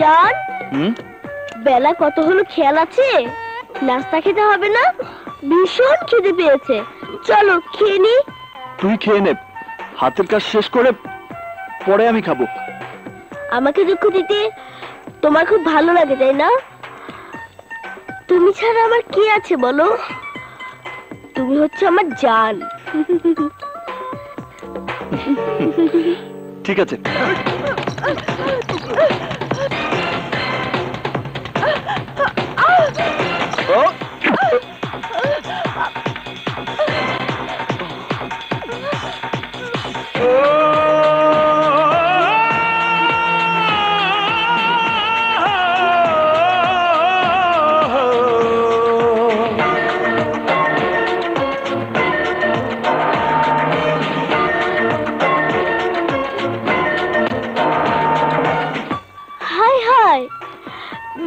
জান, বেলা কত হলো খেয়াল আছে? নাস্তা খেতে হবে না? ভীষণ খিদে পেয়েছে, চলো খেয়ে নি। তুই খেয়ে নে, হাতের কাজ শেষ করে পরে আমি খাবো। আমাকে দুঃখ দিতে তোমার খুব ভালো লাগে তাই না? তুমি ছাড়া আমার কি আছে বলো? তুমি হচ্ছে আমার জান। ঠিক আছে।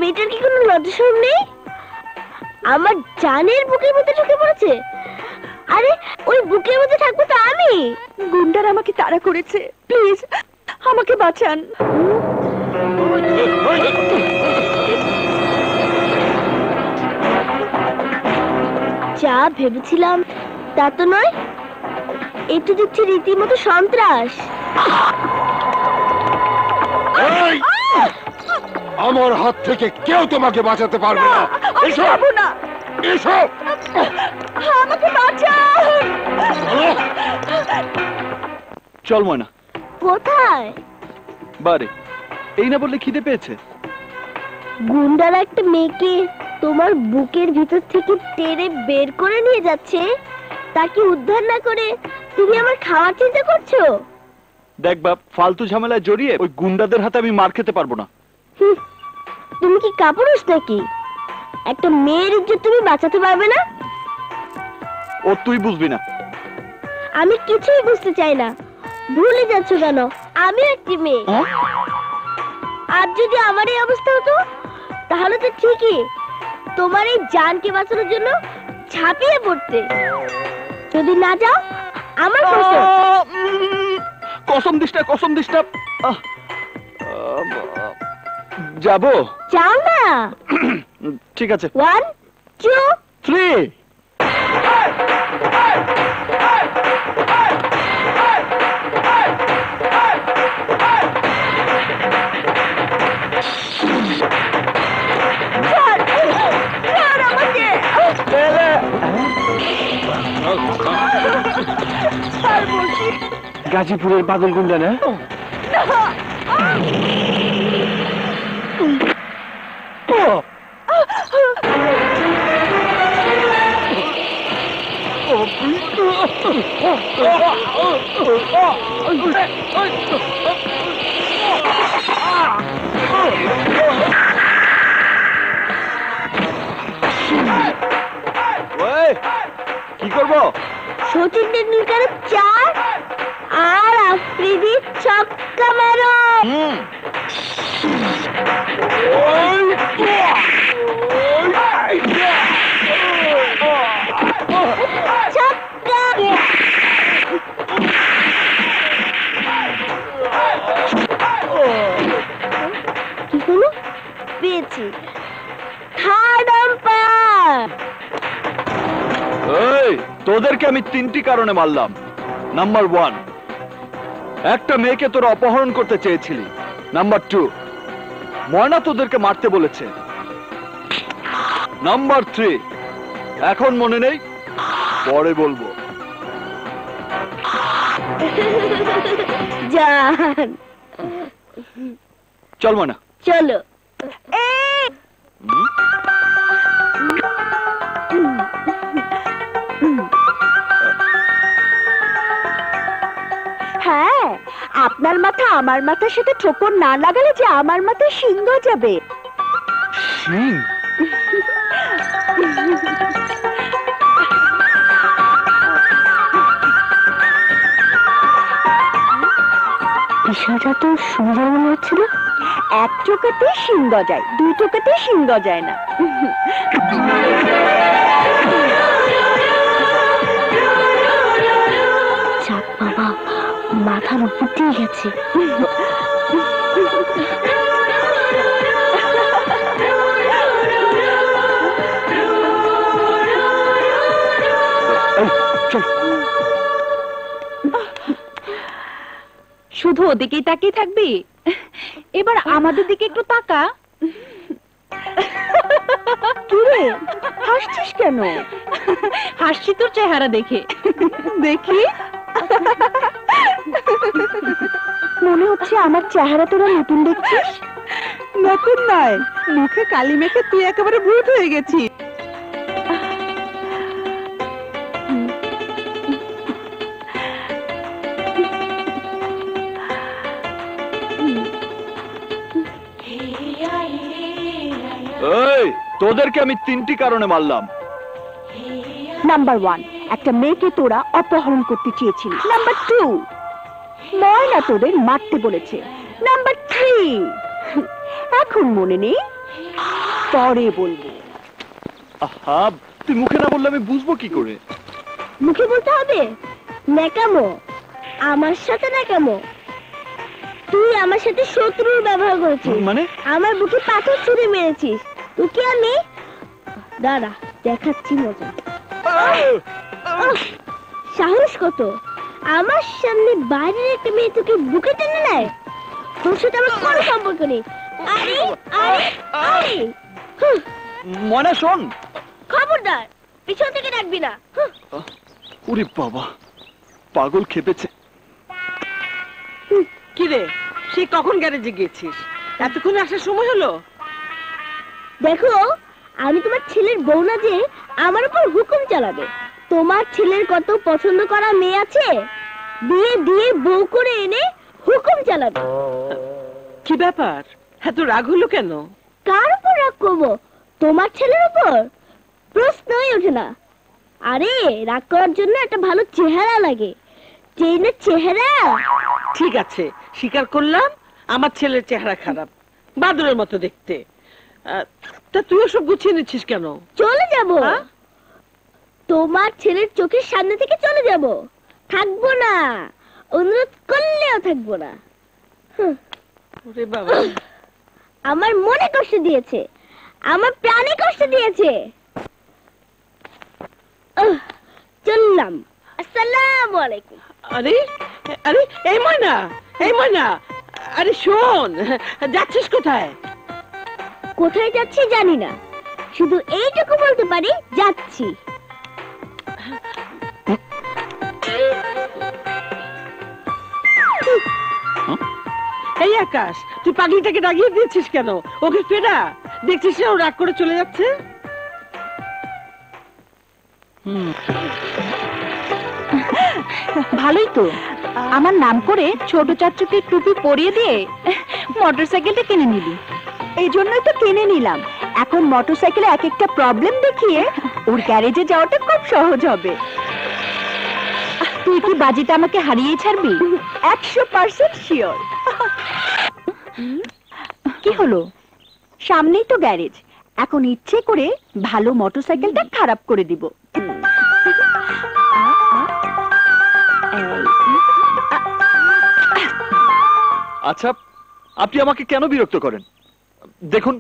মেয়েটার কি কোনো লজ্জা নেই? আমার জানের বুকের মধ্যে ঢুকে পড়েছে। আরে ওই বুকের মধ্যে থাকবো তো আমি। গুন্ডার আমাকে তাড়া করেছে, প্লিজ আমাকে বাঁচান। যা ভেবেছিলাম তা তো নয়, একটু দেখছি রীতিমতো সন্ত্রাস। আমার হাত থেকে কেউ তোমাকে বাঁচাতে পারবে না। এসো না, এসো, আমাকে বাঁচান। চল ময়না। কোথায়? বারে, এই না বললে খিদে পেয়েছে। গুন্ডারা একটা মেয়েকে তোমার বুকের ভিতর থেকে টেনে বের করে নিয়ে যাচ্ছে, তাকে উদ্ধার না করে তুমি আমার খাওয়ার চিন্তা করছো? দেখ বাপ, ফালতু ঝামেলায় জড়িয়ে ওই গুন্ডাদের হাতে আমি মার খেতে পারবো না। তুমি কি কাপুরুষ নাকি? একটা মেয়ের ইজ্জত তুমি বাঁচাতে পারবে না? ও তুই বুঝবি না। আমি কিছুই বুঝতে চাই না। ভুলে যাচ্ছ কেন? আমি একটি মেয়ে। আর যদি আমার এই অবস্থা হতো তাহলে তো ঠিকই তোমার এই জানকে বাঁচানোর জন্য ঝাঁপিয়ে পড়তে। যদি না যাও আমার কসম দিস না, কসম দিস না। যাবো। যাও না। ঠিক আছে। 1 2 3। গাজীপুরের পাগল গুন্ডা না? কি করবো? সচিন টেন্ডুলকারের 4 আর আফ্রিদি ছক্কা মারো। ছক্কা। কি হলো? পেয়েছি। Third umpire. তোদেরকে আমি 3টি কারণে মারলাম। নাম্বার 1, একটা মেয়েকে তোরা অপহরণ করতে চেয়েছিলি। নাম্বার 2, ময়না তোদেরকে মারতে বলেছে। নাম্বার 3, এখন মনে নেই, পরে বলবো। জান, চল ময়না, চলো। হ্যাঁ, আপনার মাথা আমার মাথার সাথে ঠোকর না লাগালে যে আমার মাথায় শিং যাবে। শিং? বিষয়টা তো সুন্দর মনে হচ্ছিল। এক চোখেতে শিং যায়, 2 চোখেতে শিং যায় না। যাক বাবা, মাথার উপর দিয়ে গেছে। এই, চল। শুধু ওদিকেই তাকিয়ে থাকবি? এবার আমাদের দিকে একটু তাকা। কিরে হাসছিস কেন? হাসছি তোর চেহারা দেখে। দেখি মনে হচ্ছে আমার চেহারা তোরা নতুন দেখছিস। নতুন নয়, মুখে কালি মেখে তুই একেবারে ভূত হয়ে গেছিস। এই, তোদেরকে আমি 3টি কারণে মারলাম। নাম্বার 1, একটা মেয়েকে তোরা অপহরণ করতে চেয়েছিলি। নাম্বার 2, ময়না তোদের মারতে বলেছে। নাম্বার 3, এখন মনে নেই, পরে বলবো। আহা, তুই মুখে না বললে আমি বুঝবো কি করে? মুখে বলতে হবে? ন্যাকামো, আমার সাথে ন্যাকামো। তুই আমার সাথে শত্রুর ব্যবহার করেছিস, মানে? আমার বুকে পাথর ছুঁড়ে মেরেছিস। তোকে আমি দাঁড়া দেখাচ্ছি মজা। সাহস কত, আমার সামনে বাইরের একটা মেয়ে তোকে বুকে টেনে নেয়? তোর সাথে আমার কোনো সম্পর্ক নেই। আরে আরে আরে, ময়না শোন। খবরদার পিছন থেকে ডাকবি না। ওরে বাবা, পাগল খেপেছে। কিরে, সে কখন গ্যারেজে গিয়েছিস? এতক্ষণ আসার সময় হলো? দেখো, আমি তোমার ছেলের বউ না যে আমার উপর হুকুম চালাবে। তোমার ছেলের কত পছন্দ করা মেয়ে আছে, বিয়ে দিয়ে বউ করে এনে হুকুম চালাবে। কি ব্যাপার, এত রাগ হলো কেন? কার উপর রাগ করবো? তোমার ছেলের উপর? প্রশ্নই ওঠে না। আরে রাগ করার জন্য একটা ভালো চেহারা লাগে। ট্রেনের চেহারা। ঠিক আছে, স্বীকার করলাম আমার ছেলের চেহারা খারাপ, বাদরের মতো দেখতে। তা তুই ওসব গুছিয়ে নিচ্ছিস কেন? চলে যাব, হ্যাঁ? তোমার ছেলের চোখের সামনে থেকে চলে যাব। থাকবো না, অনুরোধ করলেও থাকবো না। ওরে বাবা, আমার মনে কষ্ট দিয়েছে, আমার প্রাণে কষ্ট দিয়েছে। চললাম, আসসালামু আলাইকুম। আরে আরে, এই ময়না, এই ময়না, আরে শোন, যাচ্ছিস কোথায়? কোথায় যাচ্ছি জানি না, শুধু এইটুকু বলতে পারি যাচ্ছি। এই আকাশ, তুই পাগলিটাকে ডাকিয়ে দিয়েছিস কেন? ওকে ফেরা, দেখছিস না ও রাগ করে চলে যাচ্ছে। ভালোই তো, আমার নাম করে ছোট চাচুকে টুপি পরিয়ে দিয়ে মোটরসাইকেলটা কিনে নিলি। এই জন্যই তো কিনে নিলাম। এখন মোটরসাইকেলে এক একটা প্রবলেম দেখিয়ে ওর গ্যারেজে যাওয়াটা খুব সহজ হবে। তুই কি বাজিতে আমাকে হারিয়ে ছাড়বি? 100% শিওর। কি হলো? সামনেই তো গ্যারেজ, এখন ইচ্ছে করে ভালো মোটরসাইকেলটা খারাপ করে দিব। আচ্ছা, আপনি আমাকে কেন বিরক্ত করেন? দেখুন,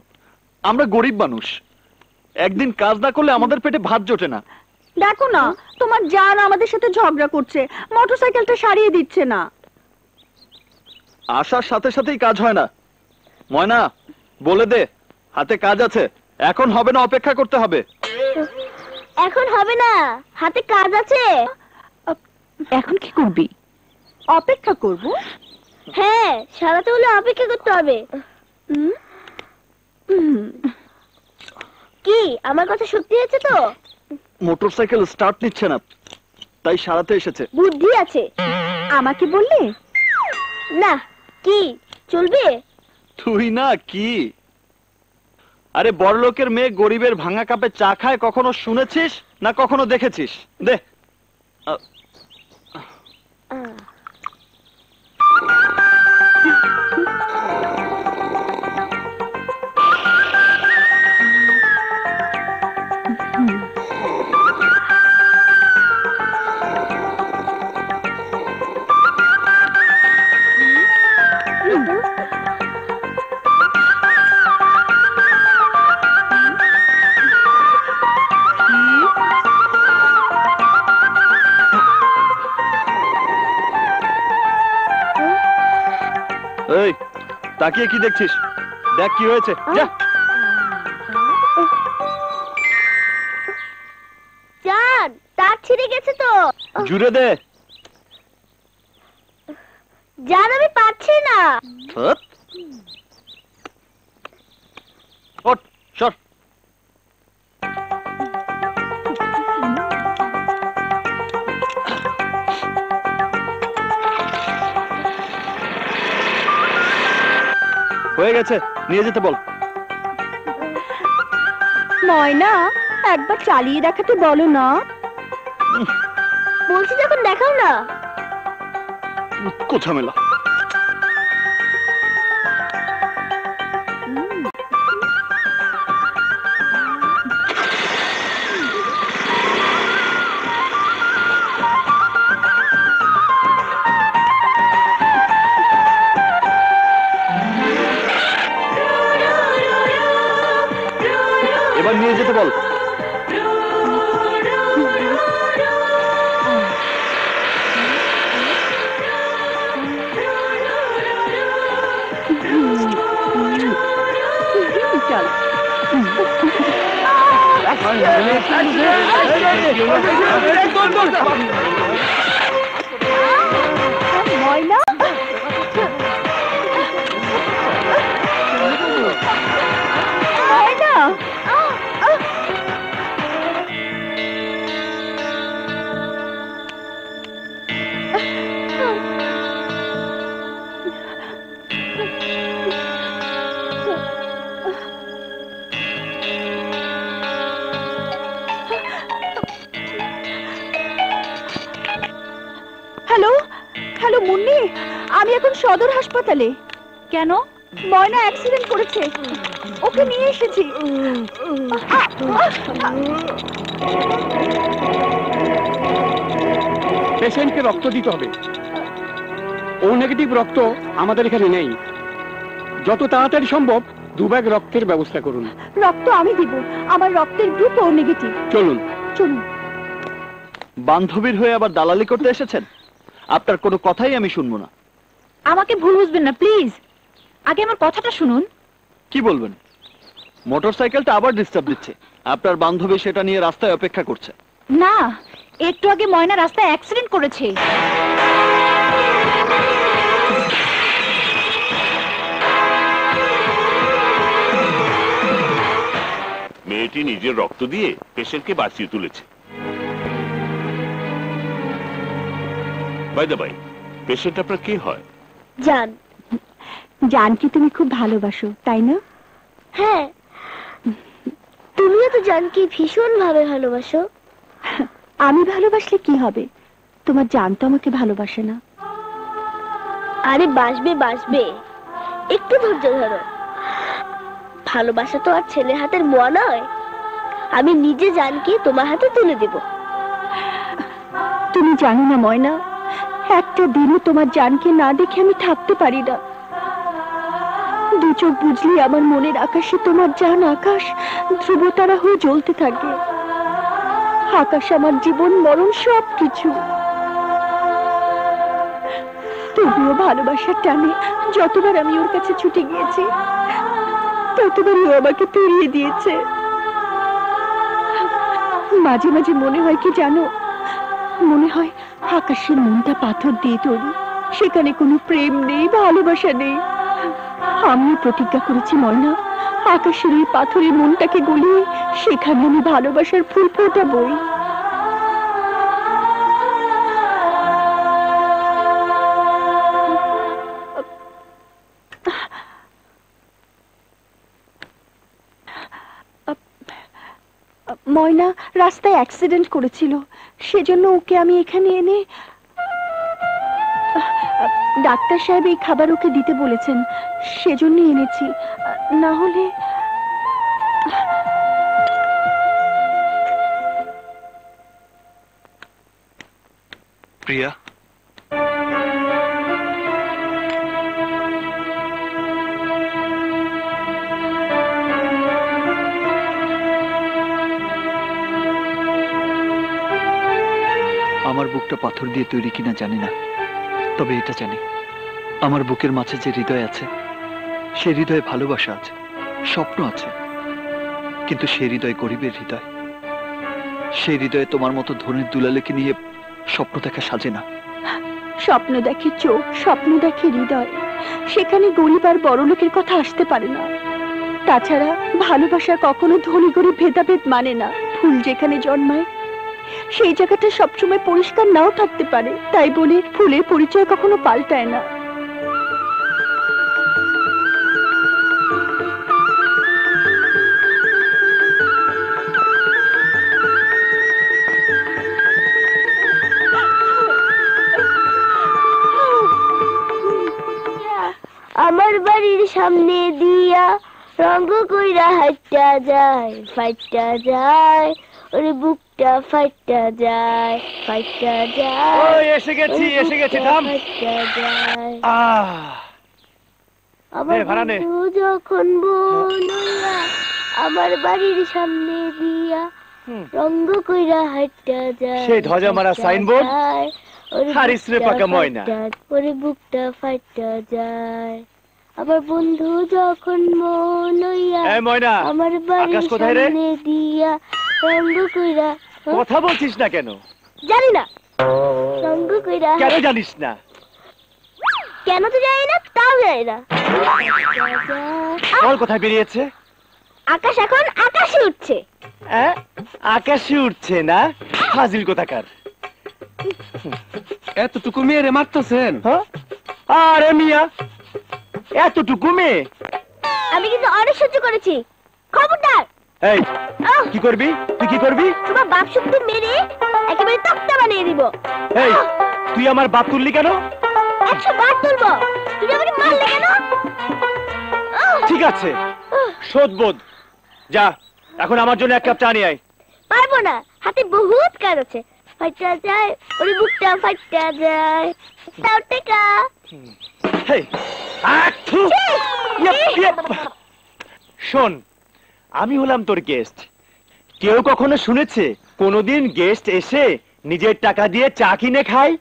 আমরা গরিব মানুষ, একদিন কাজ না করলে আমাদের পেটে ভাত জোটে না। দেখো না, তোমার জান আমাদের সাথে ঝগড়া করছে, মোটরসাইকেলটা সারিয়ে দিচ্ছে না। আসার সাথে সাথেই কাজ হয় না। ময়না, বলে দে হাতে কাজ আছে, এখন হবে না, অপেক্ষা করতে হবে। এখন হবে না, হাতে কাজ আছে। এখন কি করবি? অপেক্ষা করব। হ্যাঁ, সারাতে হলে অপেক্ষা করতে হবে। কি আমার কথা সত্যি হয়েছে তো? মোটরসাইকেল স্টার্ট নিচ্ছে না, তাই সারাতে এসেছে। বুদ্ধি আছে। আমাকে বললে না, কি চলবে? তুই না কি? আরে বড়লোকের মেয়ে গরিবের ভাঙা কাপে চা খায় কখনো শুনেছিস না কখনো দেখেছিস? দে। তাকিয়ে কি দেখছিস? দেখ কি হয়েছে, যা। জান, তার ছিঁড়ে গেছে তো। জুড়ে দে। জান, আমি পারছি না। হট। ওঠ, সর। হয়ে গেছে, নিয়ে যেতে বল। ময়না, একবার চালিয়ে দেখাতে বলো না। বলছি যখন দেখাও না। কোঝামেলা। এবার নিয়ে যেতে বল। চল। ময়না, ময়না, হ্যালো হ্যালো মুন্নি, আমি এখন সদর হাসপাতালে। কেন? ময়না অ্যাক্সিডেন্ট করেছে, ওকে নিয়ে এসেছি। পেশেন্টকে রক্ত দিতে হবে। ও নেগেটিভ রক্ত আমাদের এখানে নেই। যত তাড়াতাড়ি সম্ভব 2 ব্যাগ রক্তের ব্যবস্থা করুন। রক্ত আমি দিব, আমার রক্তের গ্রুপ ও নেগেটিভ। চলুন চলুন। বান্ধবীর হয়ে আবার দালালি করতে এসেছেন? আপনার কোনো কথাই আমি শুনবো না। আমাকে ভুল বুঝবেন না প্লিজ, আগে আমার কথাটা শুনুন। কি বলবেন? মোটরসাইকেলটা আবার ডিস্টার্ব দিচ্ছে। আপনার বান্ধবী সেটা নিয়ে রাস্তায় অপেক্ষা করছে। না, একটু আগে ময়না রাস্তায় অ্যাক্সিডেন্ট করেছে। মেয়েটি নিজের রক্ত দিয়ে পেশেন্টকে বাঁচিয়ে তুলেছে। বাই দ্য বাই, পেশেন্ট আপনার কে হয়? জান। জানকে তুমি খুব ভালোবাসো, তাই না? হ্যাঁ, তুমিও তো জানকে ভীষণ ভাবে ভালোবাসো। আমি ভালোবাসলে কি হবে? তোমার জান তো আমাকে ভালোবাসে না। আরে বাসবে বাসবে, একটু ধৈর্য ধরো। ভালোবাসা তো আর ছেলে হাতের মোয়া নয়। আমি নিজে জানকে তোমার হাতে তুলে দেব। তুমি জানো না ময়না, একটা দিনও তোমার জানকে না দেখে আমি থাকতে পারি না। দু চোখ বুঝলি আমার মনের আকাশে তোমার জান আকাশ ধ্রুবতারা হয়ে জ্বলতে থাকে। আকাশ আমার জীবন মরণ সব কিছু। তবুও ভালোবাসার টানে যতবার আমি ওর কাছে ছুটে গিয়েছি, ততবারই ও আমাকে ফিরিয়ে দিয়েছে। মাঝে মাঝে মনে হয় কি জানো, মনে হয় আকাশের মনটা পাথর দিয়ে তৈরি, সেখানে কোনো প্রেম নেই, ভালোবাসা নেই। আমিও প্রতিজ্ঞা করেছি ময়না, আকাশের এই পাথরের মনটাকে গলিয়ে সেখানে আমি ভালোবাসার ফুল ফোটাবই। ময়না রাস্তায় অ্যাক্সিডেন্ট করেছিল, সেজন্য ওকে আমি এখানে এনে, ডাক্তার সাহেব এই খাবার ওকে দিতে বলেছেন, সেজন্য এনেছি। না হলে প্রিয়া, আমার বুকটা পাথর দিয়ে তৈরি কিনা জানি না, তবে এটা জানি আমার বুকের মাঝে যে হৃদয় আছে সে হৃদয়ে ভালোবাসা আছে, স্বপ্ন আছে, কিন্তু সে হৃদয় গরিবের হৃদয়। সেই হৃদয়ে তোমার মতো ধনের দুলালেকে নিয়ে স্বপ্ন দেখা সাজে না। স্বপ্ন দেখে চোখ, স্বপ্ন দেখে হৃদয়, সেখানে গরিব আর বড় লোকের কথা আসতে পারে না। তাছাড়া ভালোবাসা কখনো ধনী গরিব ভেদাভেদ মানে না। ফুল যেখানে জন্মায় সেই জায়গাটা সবসময় পরিষ্কার নাও থাকতে পারে, তাই বলে ফুলের পরিচয় কখনো পাল্টায় না। আমার বাড়ির সামনে দিয়া রঙ কইরা হাইটা যায়, ফাইটা যায়, ওরে বুকটা ফাইটা যায়, ফাইটা যায়, এসে গেছি ফাইটা যায়। আহ আমার নে, ভাড়া নে। বন্ধু যখন বনইয়া আমার বাড়ির সামনে দিয়া রঙ কইরা হাইটা যায়, সেই ধ্বজা মারা ফাইটা সাইনবোর্ড, যায়, ওরে হারিস রে বুকটা পাকা ময়না। ফাইটা, ওরে বুকটা ফাইটা যায়। আমার বন্ধু যখন মনইয়া এই ময়না, আমার বাড়ির আকাশ কোথায় রে? সামনে দিয়া রঙ্গ কইরা, কথা বলছিস না কেন? জানি না রঙ্গ কইরা, কেন জানিস না? কেন তো জানি না, তাও জানি না। বল কোথায় বেরিয়েছে? আকাশ এখন আকাশে উঠছে। আকাশে উঠছে না? ফাজিল কোথাকার। এতটুকু মেয়েরে মারতেছেন? হ্যাঁ? আরে মিয়া, এতটুকু মেয়ে? আমি কিন্তু অনেক সহ্য করেছি, খবরদার। এই কি করবি? তুই কি করবি? তোমার বাপ শক্তি মেরে একেবারে তক্তা বানিয়ে দিব। এই তুই আমার বাপ তুললি কেন? 100 বার তুলবো। তুমি আমাকে মারলে কেন? ঠিক আছে, শোধবোধ। যা এখন আমার জন্য 1 কাপ চা নিয়ে আয়। পারবো না, হাতে বহুত কাজ আছে। ফাইটা যায়, ওরে বুকটা ফাইটা যায়, তাও টেকা। হেই, আচ্ছু! ইয়েপ, ইয়েপ। শোন, আমি হলাম তোর গেস্ট। কেউ কখনো শুনেছে কোনোদিন গেস্ট এসে নিজের টাকা দিয়ে চা কিনে খায়?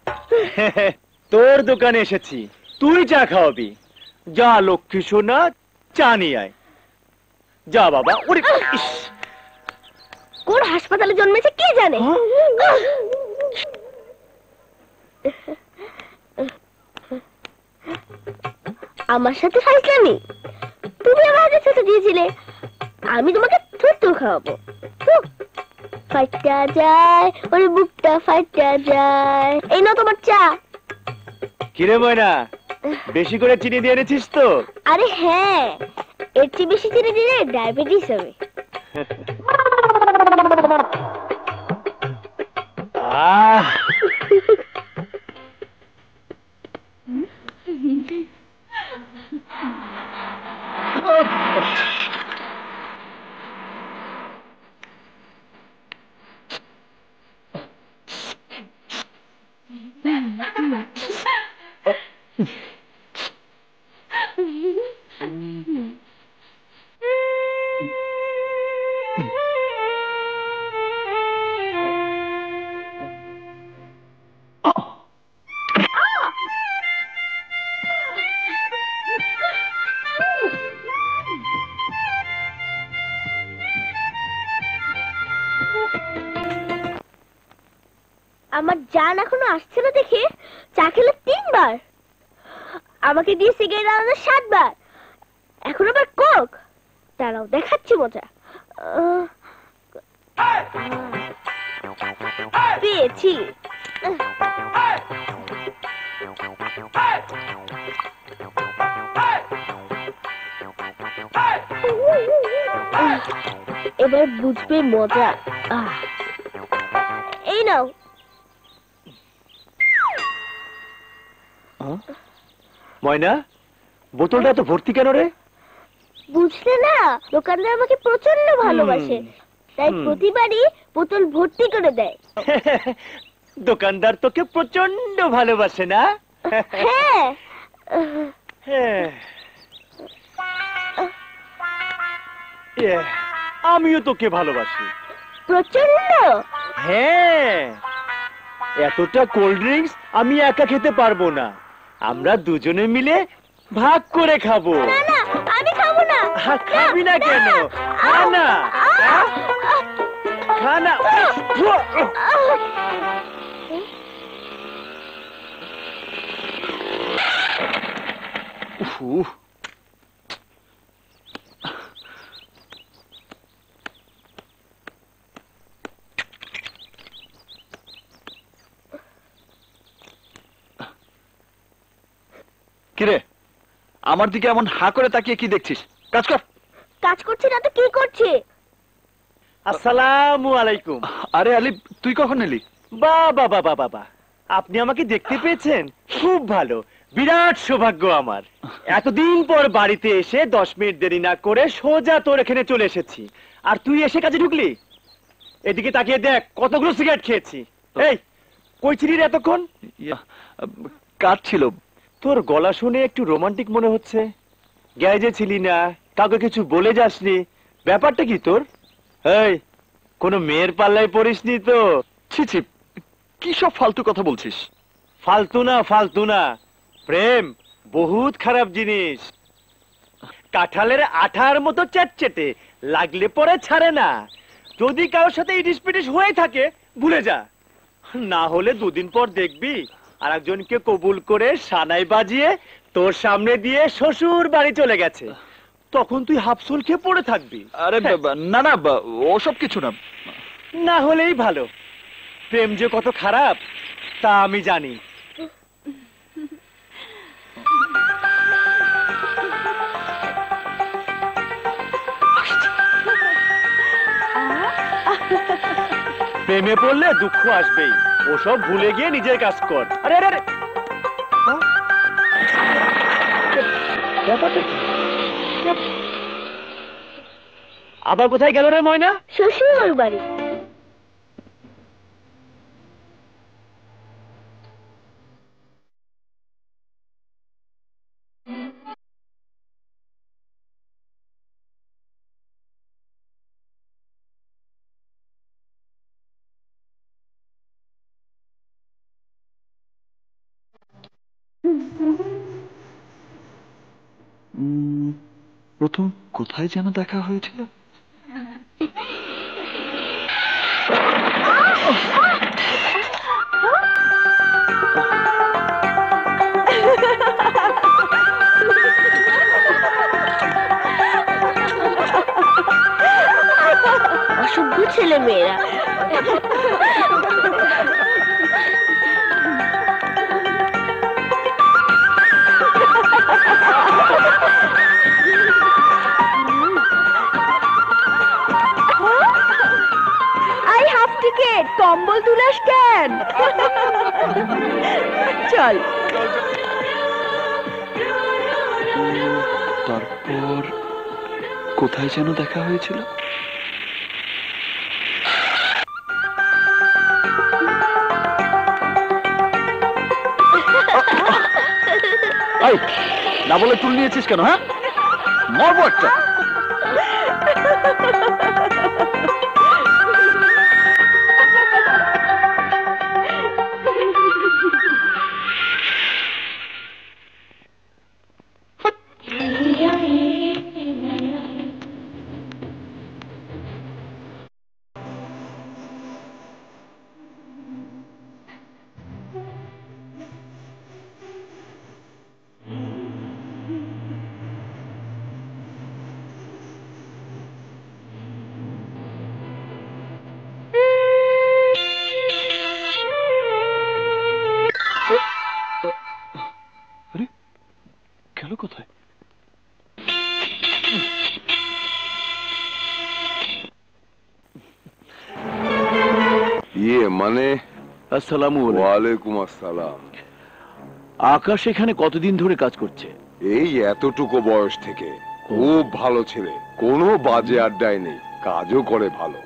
তোর দোকানে এসেছি, তুই চা খাওয়াবি। যা লক্ষ্মী সোনা, চা নিয়ে আয়। যা বাবা। ওরে ইস! কোন হাসপাতালে জন্মেছে কে জানে? আমার সাথে ফাইজলামি? তুমি আমার হাতে ছুটে দিয়েছিলে, আমি তোমাকে থুতু খাওয়াবো। ফাইটা যায়, ওরে বুকটা ফাইটা যায়। এই নাও তোমার চা। কিরে ময়না, বেশি করে চিনি দিয়ে এনেছিস তো? আরে হ্যাঁ, এর চেয়ে বেশি চিনি দিলে ডায়াবেটিস হবে। আহ আমার জান এখনো আসছে না দেখে চা খেলে 3 বার, আমাকে দিয়ে সিগারেট আলাদা 7 বার, এখন আবার কোক। দাঁড়াও দেখাচ্ছি মজা। পেয়েছি। এবার বুঝবে মজা। এই নাও। ময়না, বোতলটা তো ভর্তি কেন রে? বুঝলে না, দোকানদার আমাকে প্রচন্ড ভালোবাসে, তাই প্রতিবারই বোতল ভর্তি করে দেয়। দোকানদার তোকে প্রচন্ড ভালোবাসে না? হ্যাঁ। হ্যাঁ। আমিও তোকে ভালোবাসি প্রচন্ড। হ্যাঁ, এতটা কোল্ড ড্রিঙ্কস আমি একা খেতে পারবো না, আমরা দুজনে মিলে ভাগ করে খাবো। না না, খাবি না কেন? খা না, খা না। উফ, কিরে আমার দিকে এমন হা করে তাকিয়ে কি দেখছিস? কাজ কর। কাজ করছি না তো কি করছি? আসসালামু আলাইকুম। আরে আলিফ, তুই কখন এলি? বাবা বাবা বাবা, আপনি আমাকে দেখতে পেয়েছেন? খুব ভালো, বিরাট সৌভাগ্য আমার। এতদিন পর বাড়িতে এসে 10 মিনিট দেরি না করে সোজা তোর এখানে চলে এসেছি, আর তুই এসে কাজে ঢুকলি। এদিকে তাকিয়ে দেখ কতগুলো সিগারেট খেয়েছি। এই, কই ছিলি রে এতক্ষণ? কাজ ছিল। তোর গলা শুনে একটু রোমান্টিক মনে হচ্ছে। গ্যারেজে ছিলি না, কাউকে কিছু বলে যাসনি, ব্যাপারটা কি তোর? এই, কোনো মেয়ের পাল্লায় পড়িসনি তো? ছি ছি, কি সব ফালতু কথা বলছিস? ফালতু না, ফালতু না। প্রেম বহুত খারাপ জিনিস। কাঁঠালের আঠার মতো চ্যাটচেটে, লাগলে পরে ছাড়ে না। যদি কারোর সাথে ইটিস পিটিস হয়ে থাকে ভুলে যা, না হলে 2 দিন পর দেখবি আর একজনকে কবুল করে সানাই বাজিয়ে তোর সামনে দিয়ে শ্বশুর বাড়ি চলে গেছে। তখন তুই হাফসুল খেয়ে পড়ে থাকবি। আরে না না, ওসব কিছু না। না হলেই ভালো। প্রেম যে কত খারাপ তা আমি জানি। প্রেমে পড়লে দুঃখ আসবেই, ওসব ভুলে গিয়ে নিজের কাজ কর। আরে আরে আরে, ব্যাপারটা কি? আবার কোথায় গেল রে ময়না? শ্বশুর বাড়ি। প্রথম কোথায় যেন দেখা হয়েছিল? অসভ্য ছেলে মেয়েরা। আই হাফ টিকেট, কম্বল তুলাস কেন? চল। তারপর কোথায় যেন দেখা হয়েছিল? এই, না বলে তুল নিয়েছিস কেন? হ্যাঁ, মরবো একটা। গেল কোথায়? মানে আসসালামু আলাইকুম। ওয়ালাইকুম আসসালাম। আকাশ এখানে কতদিন ধরে কাজ করছে? এই এতটুকু বয়স থেকে। খুব ভালো ছেলে, কোনো বাজে আড্ডায় নেই, কাজও করে ভালো।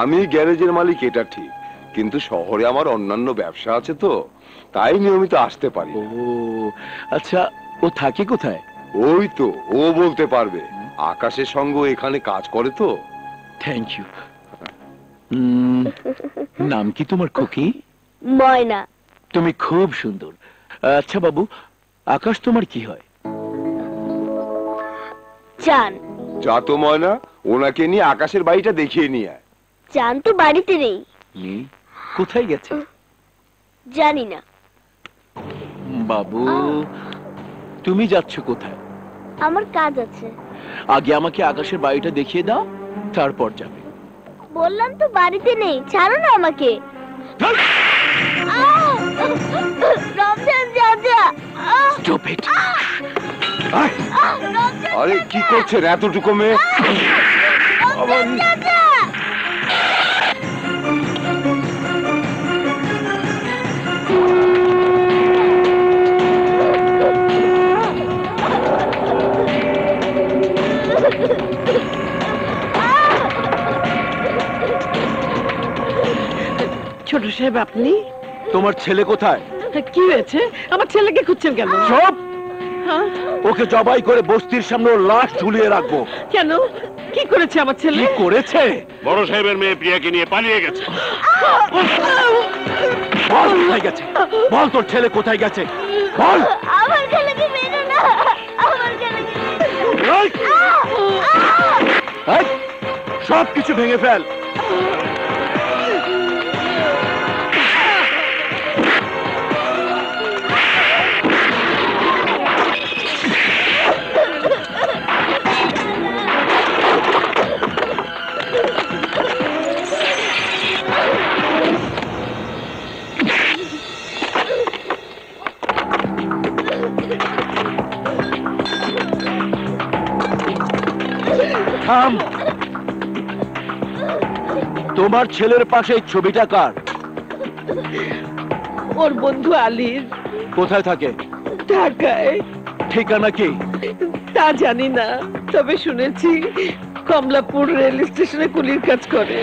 আমি গ্যারেজের মালিক এটা ঠিক, কিন্তু শহরে আমার অন্যান্য ব্যবসা আছে তো, তাই নিয়মিত আসতে পারি। ও আচ্ছা, ও থাকে কোথায়? ওই তো ও বলতে পারবে, আকাশের সঙ্গে ও এখানে কাজ করে তো। Thank you. নাম কি তোমার খুকি? ময়না। তুমি খুব সুন্দর। আচ্ছা বাবু, আকাশ তোমার কি হয়? চান। যা তো ময়না, ওনাকে নিয়ে আকাশের বাড়িটা দেখিয়ে নিয়ে আয়। চান তো বাড়িতে নেই। কোথায় গেছে? জানি না। বাবু, তুমি যাচ্ছ কোথায়? আমার কাজ আছে। আগে আমাকে আকাশের বাড়িটা দেখিয়ে দাও, তারপর যাবে। বললাম তো বাড়িতে নেই, ছাড়ো না আমাকে। রমজান চাচা। Stupid! রমজান আরে কি করছেন এতটুকু মেয়ে? চাচা। ছোট সাহেব আপনি? তোমার ছেলে কোথায়? কি হয়েছে? আমার ছেলেকে খুঁজছেন কেন? সব হ্যাঁ? ওকে জবাই করে বস্তির সামনে ওর লাশ ঝুলিয়ে রাখবো। কেন? কি করেছে আমার ছেলে? কি করেছে? বড় সাহেবের মেয়ে প্রিয়াকে নিয়ে পালিয়ে গেছে। বল কোথায় গেছে? বল তোর ছেলে কোথায় গেছে? বল। আমার ছেলেকে মেরো না। আমার ছেলেকে মেরো এই! এই! সব কিছু ভেঙে ফেল। থাম। তোমার ছেলের পাশে এই ছবিটা কার? ওর বন্ধু আলীর। কোথায় থাকে? ঢাকায়। ঠিকানা কি? তা জানি না, তবে শুনেছি কমলাপুর রেল স্টেশনে কুলির কাজ করে।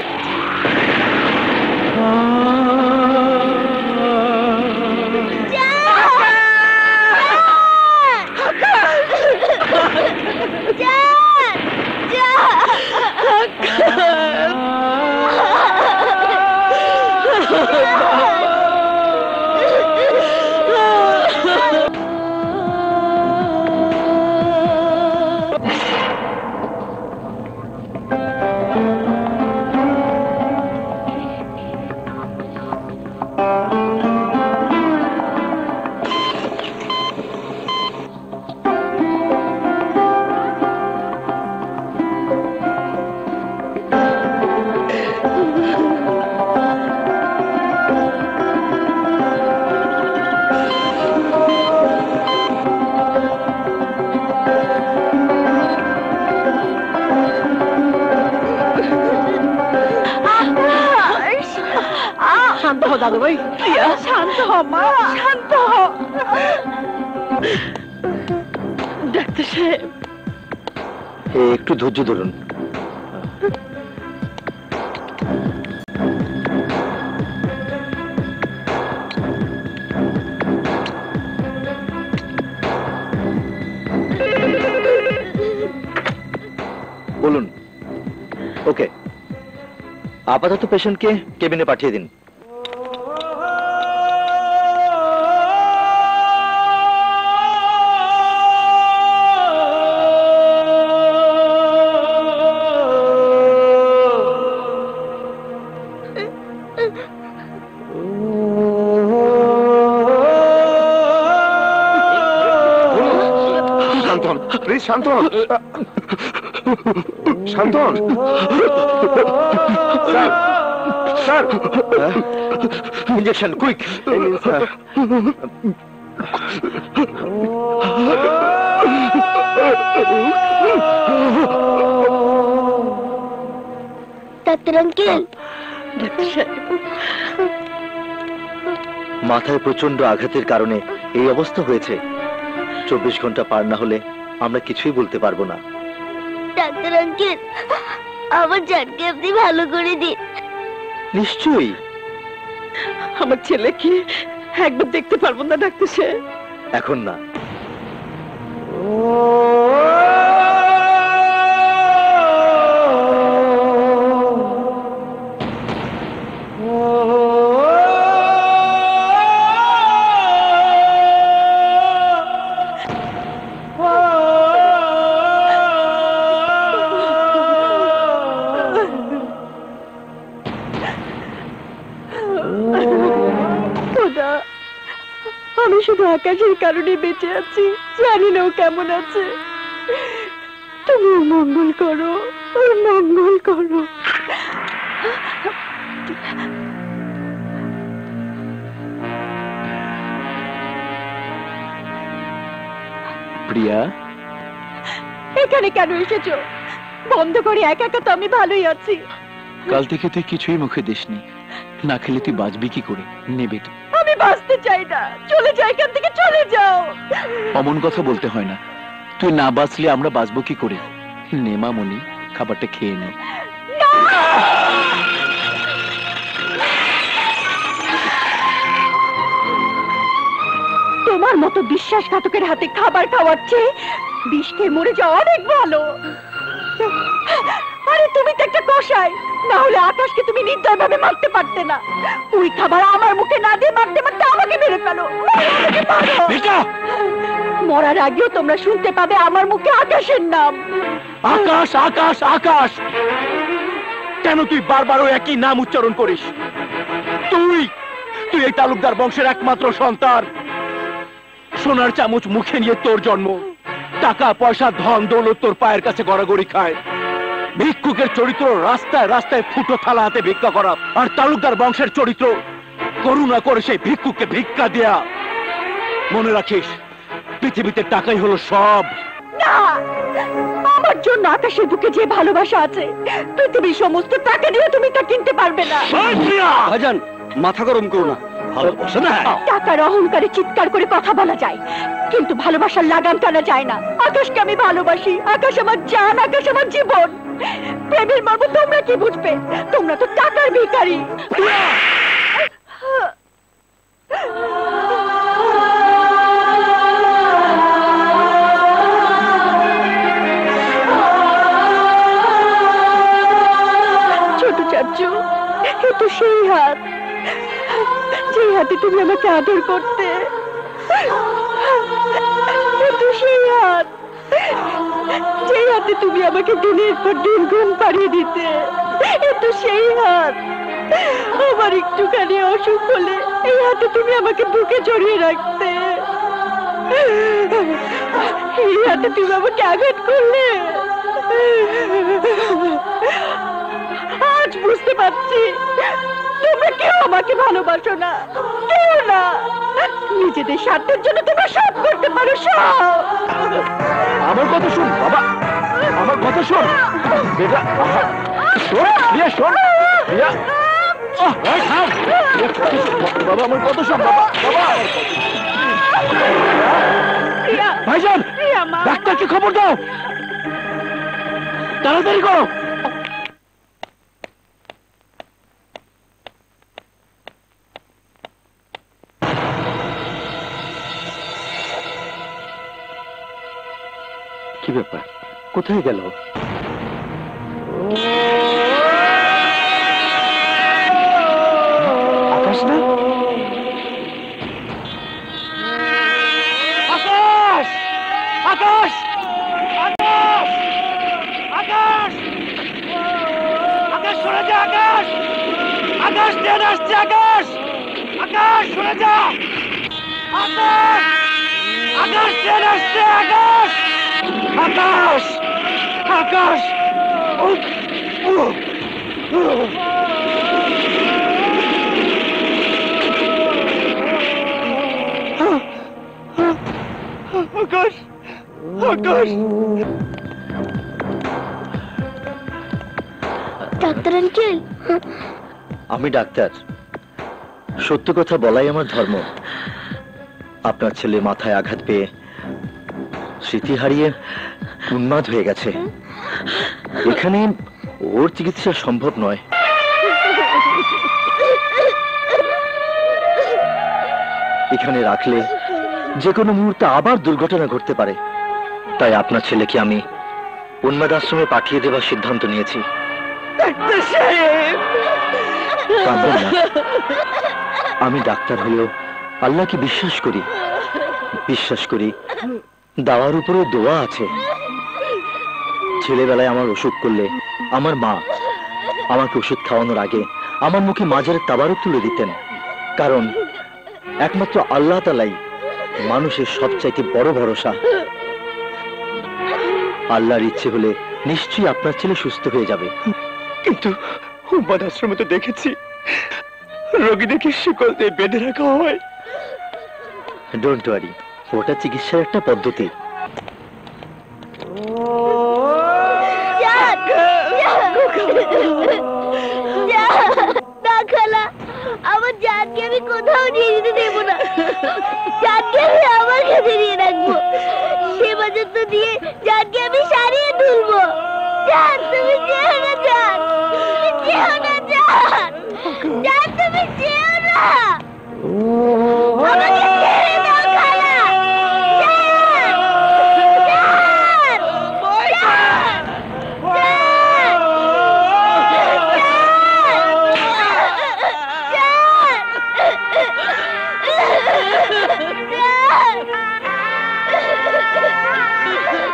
শান্ত হ দাদু ভাই, শান্ত হ মা, শান্ত হ। ডাক্তার সাহেব, একটু ধৈর্য ধরুন। বলুন। ওকে, আপাতত পেশেন্টকে কেবিনে পাঠিয়ে দিন। শান্ত হন, প্লিজ শান্ত হন। শান্ত হন। Sir, sir, injection quick. Sir. Doctor uncle. Doctor সাহেব, মাথায় প্রচন্ড আঘাতের কারণে এই অবস্থা হয়েছে। 24 ঘন্টা পার না হলে আমরা কিছুই বলতে পারবো না। ডাক্তার আঙ্কেল, আমার জানকে আপনি ভালো করে দিন। নিশ্চয়ই। আমার ছেলেকে একবার দেখতে পারবো না ডাক্তার সাহেব? এখন না। খোদা, আমি শুধু আকাশের কারণে বেঁচে আছি, জানি না ও কেমন আছে। তুমি ওর মঙ্গল করো, ওর মঙ্গল করো। প্রিয়া, এখানে কেন এসেছো? বন্ধ করে একা একা তো আমি ভালোই আছি। কাল থেকে তুই কিছুই মুখে দিসনি, না খেলে তুই বাঁচবি কি করে? নেবে তো। আমি বাঁচতে চাই না, চলে যাও এখান থেকে, চলে যাও। অমন কথা বলতে হয় না, তুই না বাঁচলে আমরা বাঁচবো কি করে? নে মামনি, খাবারটা খেয়ে নে। তোমার মতো বিশ্বাসঘাতকের হাতে খাবার খাওয়াচ্ছে বিষ খেয়ে মরে যাওয়া অনেক ভালো। আরে তুমি তো একটা কসাই, না হলে আকাশকে তুমি নির্দয়ভাবে মারতে পারতে না। ওই খাবার আমার মুখে না দিয়ে মারতে মারতে আমাকে মেরে ফেলো, আমাকে মারো। মরার আগেও তোমরা শুনতে পাবে আমার মুখে আকাশের নাম। আকাশ, আকাশ, আকাশ! কেন তুই বারবার ওই একই নাম উচ্চারণ করিস? তুই তুই এই তালুকদার বংশের একমাত্র সন্তান। সোনার চামচ মুখে নিয়ে তোর জন্ম, টাকা পয়সা ধন দৌলত তোর পায়ের কাছে গড়াগড়ি খায়। ভিক্ষুকের চরিত্র রাস্তায় রাস্তায় ফুটো থালা হাতে ভিক্ষা করা, আর তালুকদার বংশের চরিত্র করুণা করে সেই ভিক্ষুককে ভিক্ষা দেয়া। মনে রাখিস, পৃথিবীতে টাকাই হলো সব। না, আমার জন্য আকাশের বুকে যে ভালোবাসা আছে, পৃথিবীর সমস্ত টাকা দিয়ে তুমি তা কিনতে পারবে না। ভাইজান, মাথা গরম করো না, ভালোবাসা না। টাকার অহংকারে চিৎকার করে কথা বলা যায়, কিন্তু ভালোবাসার লাগাম টানা যায় না। আকাশকে আমি ভালোবাসি, আকাশ আমার জান, আকাশ আমার জীবন। প্রেমের মর্ম তোমরা কি বুঝবে? তোমরা তো টাকার ভিখারি। ছোট চাচু, এ তো সেই হাত, যে হাতে তুমি আমাকে আদর করতে। এ তো সেই হাত, যে হাতে তুমি আমাকে দিনের পর দিন ঘুম পাড়িয়ে দিতে। এ তো সেই হাত, আমার একটুখানি অসুখ হলে এই হাতে তুমি আমাকে বুকে জড়িয়ে রাখতে। এই হাতে তুমি আমাকে আঘাত করলে। আজ বুঝতে পারছি তোমরা কেউ আমাকে ভালোবাসো না, কেউ না। নিজেদের স্বার্থের জন্য তোমরা সব করতে পারো, সব। আমার কথা শোন বাবা, আমার কথা শোন বেটা। শোন প্রিয়া, শোন প্রিয়া। বাবা আমার কথা শোন বাবা। বাবা ভাইজান, ডাক্তারকে খবর দাও, তাড়াতাড়ি করো। কি ব্যাপার, কোথায় গেল? আকাশ না? আকাশ, আকাশ, আকাশ, আকাশ, আকাশ সরে যা, আকাশ, আকাশ ট্রেন আসছে, আকাশ, আকাশ সরে যা, আকাশ, আকাশ ট্রেন আসছে, আকাশ, আকাশ, আকাশ। আকাশ, আকাশ। ডাক্তার আঙ্কেল, আমি ডাক্তার, সত্য কথা বলাই আমার ধর্ম। আপনার ছেলে মাথায় আঘাত পেয়ে স্মৃতি হারিয়ে উন্মাদ হয়ে গেছে। এখানে ওর চিকিৎসা সম্ভব নয়। এখানে রাখলে যে কোনো মুহূর্তে আবার দুর্ঘটনা ঘটতে পারে, তাই আপনার ছেলেকে আমি উন্মাদ আশ্রমে পাঠিয়ে দেওয়ার সিদ্ধান্ত নিয়েছি। কাঁদবেন না। আমি ডাক্তার হলেও আল্লাহকে বিশ্বাস করি, বিশ্বাস করি দাওয়ার উপরে দোয়া আছে। ছেলেবেলায় আমার অসুখ করলে আমার মা আমাকে ওষুধ খাওয়ানোর আগে আমার মুখে মাঝারে তাবারক তুলে দিতেন, কারণ একমাত্র আল্লাহ তাআলাই মানুষের সবচাইতে বড় ভরসা। আল্লাহর ইচ্ছে হলে নিশ্চয়ই আপনার ছেলে সুস্থ হয়ে যাবে। কিন্তু উম্মাদ আশ্রমে তো দেখেছি রোগীদেরকে শিকল দিয়ে বেঁধে রাখা হয়। ডোন্ট ওয়ারি, ওটা চিকিৎসার একটা পদ্ধতি। আমার জানকে আমি কোথাও নিয়ে যেতে দেবো না। জানকে আমি আমার কাছে নিয়ে রাখবো। সে পর্যন্ত দিয়ে জানকে আমি সারিয়ে তুলবো। জান, তুমি যেও না। জান, তুমি যেও না। জান, জান, তুমি যেও না। আমাকে ছেড়ে দাও খালা। জান, জান,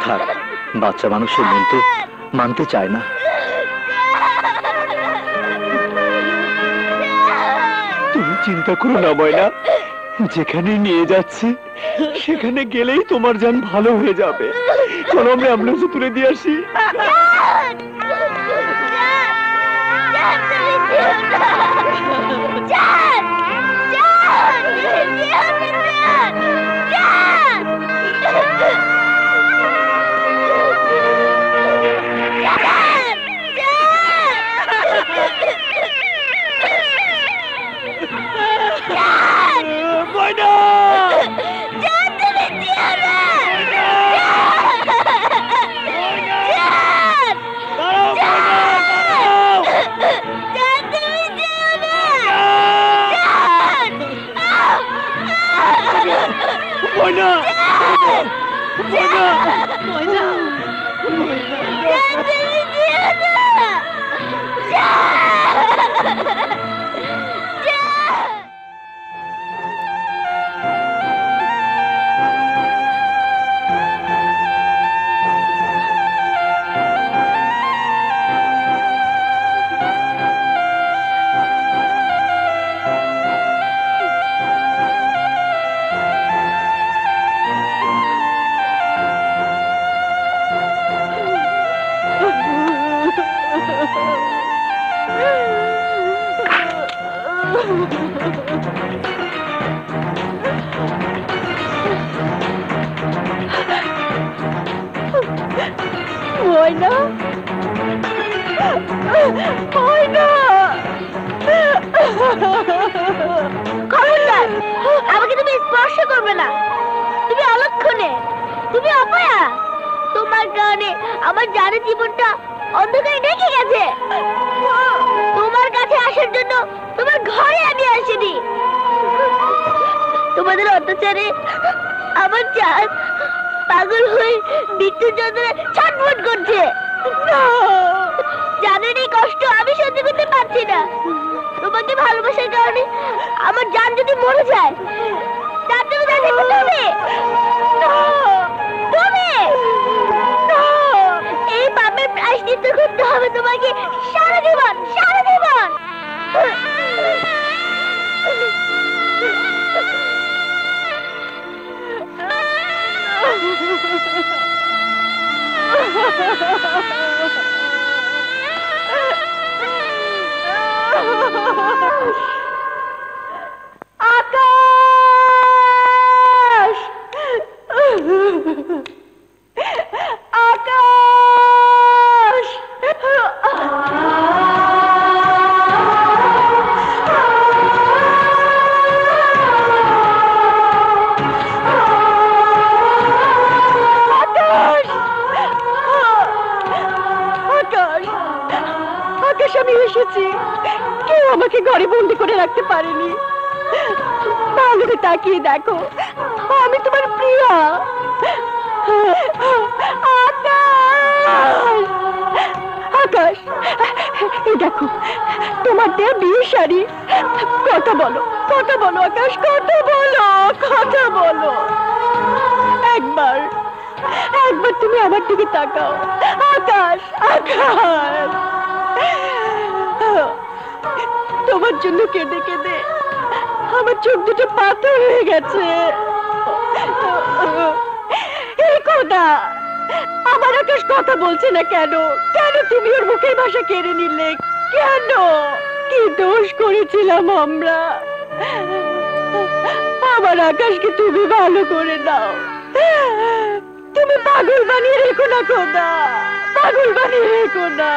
থাক, বাচ্চা মানুষের মন তো মানতে চায় না। তুমি চিন্তা করো না ময়না, যেখানে নিয়ে যাচ্ছে সেখানে গেলেই তোমার জান ভালো হয়ে যাবে। চলো আমরা অ্যাম্বুলেন্সে তুলে দিয়ে আসি। খবরদার, আমাকে তুমি স্পর্শ করবে না। তুমি অলক্ষণে, তুমি অপয়া। তোমার কারণে আমার জানের জীবনটা অন্ধকারে ঢেকে গেছে। তোমার কাছে আসার জন্য তোমার ঘরে আমি আসিনি। তোমাদের অত্যাচারে আমার জান পাগল হয়ে মৃত্যুর যন্ত্রণায় ছটফট করছে। জানেন এই কষ্ট আমি সহ্য করতে পারছি না। তোমাকে ভালোবাসার কারণে আমার জান যদি মরে যায়, তার জন্য তাকে তুমি এই পাপের প্রায়শ্চিত্ত করতে হবে তোমাকে সারা জীবন, সারা জীবন। আকাশ, আকাশ, আকাশ, আমি এসেছি। কেউ আমাকে ঘরে বন্দি করে রাখতে পারেনি। ভালো করে তাকিয়ে দেখো, আমি তোমার প্রিয়া। আকাশ, আকাশ, এই দেখো তোমার দেয়া বিয়ের শাড়ি। কথা বলো, কথা বলো আকাশ, কথা বলো, কথা বলো। একবার, একবার তুমি আমার দিকে তাকাও আকাশ, আকাশ। তোমার জন্য কেঁদে কেঁদে আমার চোখ দুটো পাথর হয়ে গেছে। এই খোদা, আমার আকাশ কথা বলছে না কেন? কেন তুমি ওর মুখের ভাষা কেড়ে নিলে? কেন? কি দোষ করেছিলাম আমরা? আমার আকাশকে তুমি ভালো করে দাও। তুমি পাগল বানিয়ে রেখো না খোদা, পাগল বানিয়ে রেখো না।